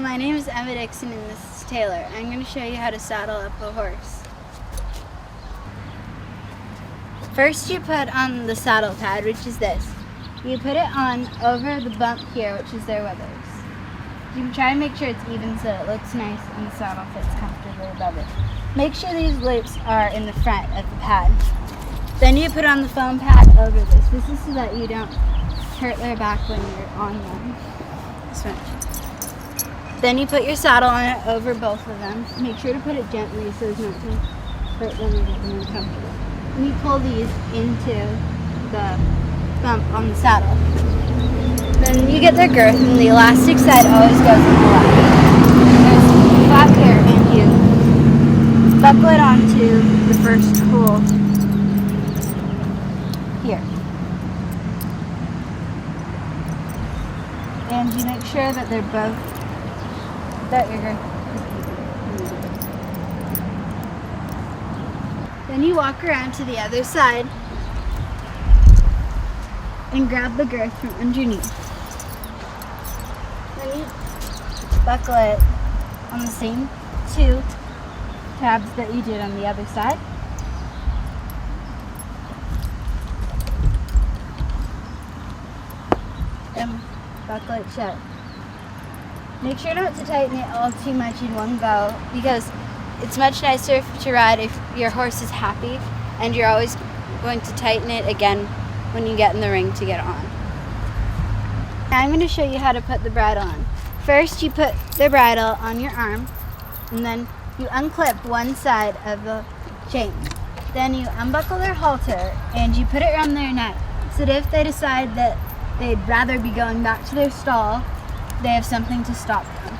My name is Emma Dixon and this is Taylor. I'm going to show you how to saddle up a horse. First you put on the saddle pad, which is this. You put it on over the bump here, which is their withers. You try and make sure it's even so it looks nice and the saddle fits comfortably above it. Make sure these loops are in the front of the pad. Then you put on the foam pad over this. This is so that you don't hurt their back when you're on them. This one. Then you put your saddle on it over both of them. Make sure to put it gently so as not to hurt them or get them uncomfortable. And you pull these into the bump on the saddle. Then you get their girth, and the elastic side always goes on the left. There's a flap here, and you buckle it onto the first hole here. And you make sure that they're both, that your girth is easy. Then you walk around to the other side and grab the girth from underneath. Then you buckle it on the same two tabs that you did on the other side. And buckle it shut. Make sure not to tighten it all too much in one go, because it's much nicer to ride if your horse is happy, and you're always going to tighten it again when you get in the ring to get on. Now I'm going to show you how to put the bridle on. First you put the bridle on your arm, and then you unclip one side of the chain. Then you unbuckle their halter and you put it around their neck, so that if they decide that they'd rather be going back to their stall, they have something to stop them.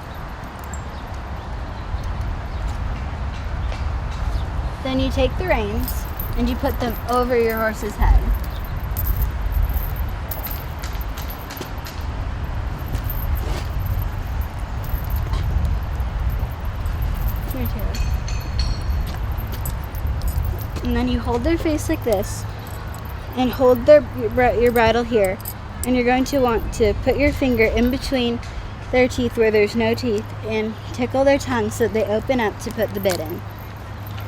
Then you take the reins and you put them over your horse's head. And then you hold their face like this and hold your bridle here, and you're going to want to put your finger in between their teeth where there's no teeth and tickle their tongue so that they open up to put the bit in.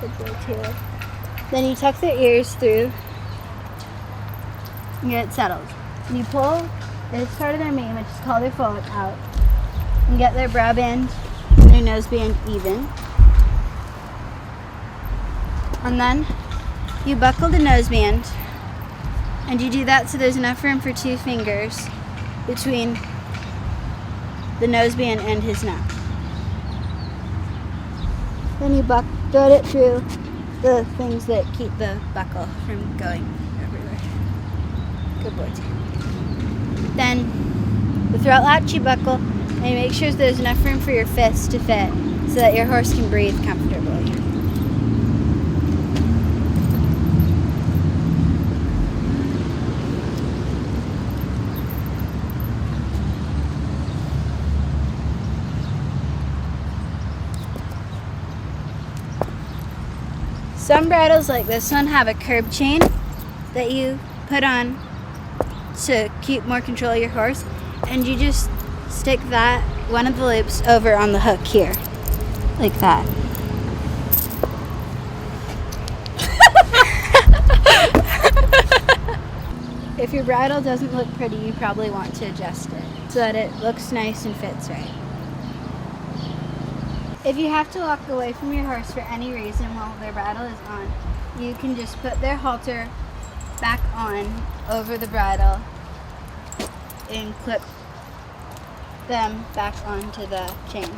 Good boy, Taylor. Then you tuck their ears through and get it settled. And you pull this part of their mane, which is called their forelock, out, and get their brow band and their nose band even. And then you buckle the noseband, and you do that so there's enough room for two fingers between the noseband and his neck. Then you thread it through the things that keep the buckle from going everywhere. Good boy, Tim. Then the throat latch you buckle, and you make sure there's enough room for your fists to fit so that your horse can breathe comfortably. Some bridles like this one have a curb chain that you put on to keep more control of your horse, and you just stick one of the loops over on the hook here, like that. If your bridle doesn't look pretty, you probably want to adjust it so that it looks nice and fits right. If you have to walk away from your horse for any reason while their bridle is on, you can just put their halter back on over the bridle and clip them back onto the chain.